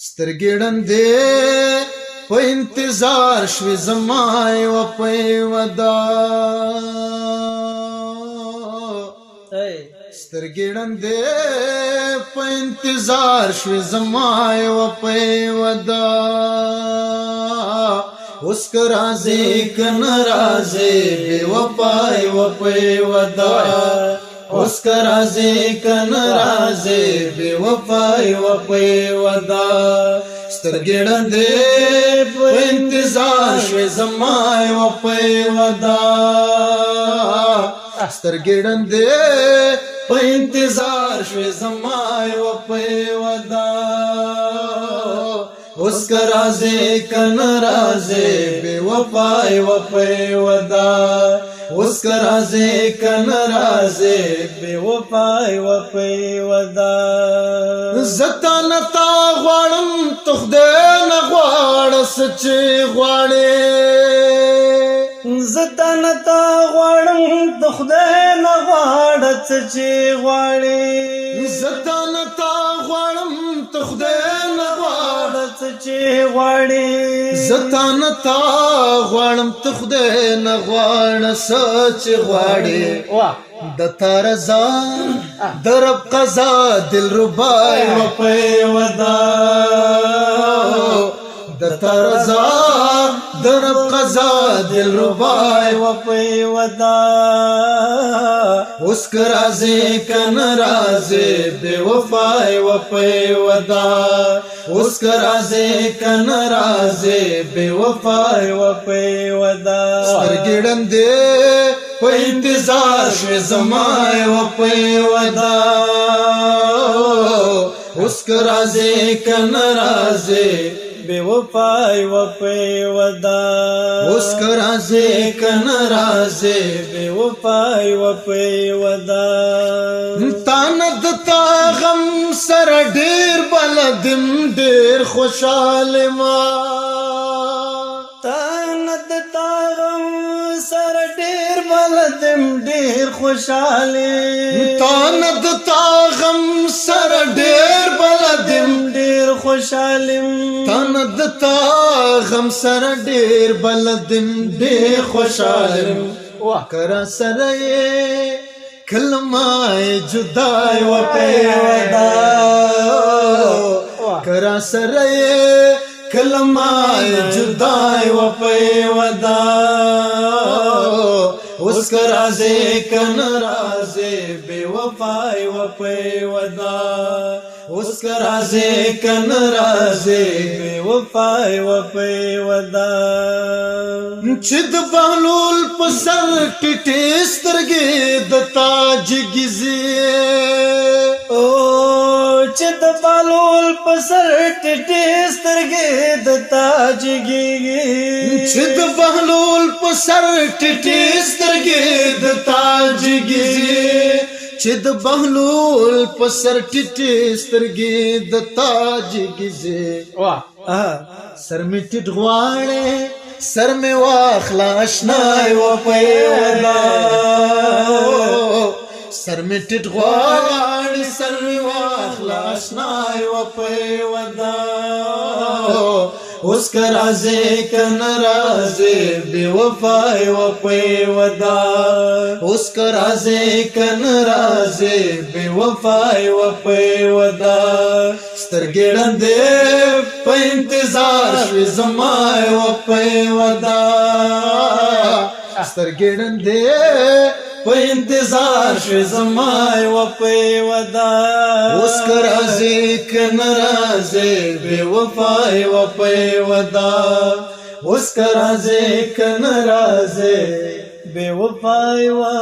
سترګې ړندې په انتظار شوې زما یوه په یوه دا سترګې ړندې په انتظار شوې زما یوه په یوه دا اوس که راځې که نه راځې بې وفا یوه په یوه دا اوس که راځې که نه راځې بې وفا یوه په یوه دا سترګې ړندې په انتظار شوې زما یوه په یوه دا سترګې ړندې په انتظار شوې زما یوه په یوه دا اوس که راځې که نه راځې بې وفا یوه په یوه دا اوس که راځې که نه راځې بې وفا یوه په یوه دا زه تا نه تا غواړم ته خدای نه غواړه څه چې غواړې زه تا نه تا غواړم ته خدای نه غواړه څه چې غواړې زه تا نه تا غواړم ته خدای نه غواړه څه چې غواړې زه تا نه تا غواړم ته خدای نه غواړه څه چې غواړې د تا رضا د رب قضا دلربا یوه په یوه دا د تا رضا د رب قضا دلربا یوه په یوه دا اوس که راځې که نه راځې بې وفا یوه په یوه دا اوس که راځې که نه راځې بې وفا یوه په یوه دا سترګې ړندې په انتظار شوې زما یوه په یوه دا اوس که راځې که نه راځې بے وفا یوه په یوه دا اوس که راځې که نه راځې بے وفا یوه په یوه دا تا نه د تا غم سره ډېر بلدم ډېر خوشحاله ما تا نه د تا غم سره ډېر بلدم ډېر خوشحاله تا نه د تا غم سره ډېر بلدم ډېر خوشحالم تا نه د تا غم سره ډېر بلدم ډېر خوشحالم که را سره یې کلمه جدا یوه په یوه دا که را سره یې کلمه جدا یوه په یوه دا اوس که راځې که نه راځې بې وفا یوه په یوه دا اوس که راځې که نه راځې بې وفا یوه په یوه دا چې د بهلول په سر ټیټې سترګې د تا جګیږي چې د بهلول په سر ټیټې سترګې د تا جګیږي چې د بهلول په سر ټیټې سترګې د تا جګیږي چې د بهلول په سر ټیټې سترګې د تا جګیږي سر مې ټیټ غواړې سر مې واخله اشنا یوه په یوه دا سر مې ټیټ غواړې سر مې واخله اشنا یوه په یوه دا اوس که راځې که نه راځې بې وفا یوه په یوه دا اوس که راځې که نه راځې بې وفا یوه په یوه دا سترګې ړندې په انتظار شوې زما یوه په یوه دا سترګې ړندې په انتظار شوې زما یوه په یوه دا اوس که راځې که نه راځې بې وفا یوه په یوه دا اوس که راځې که نه راځې بې وفا یوه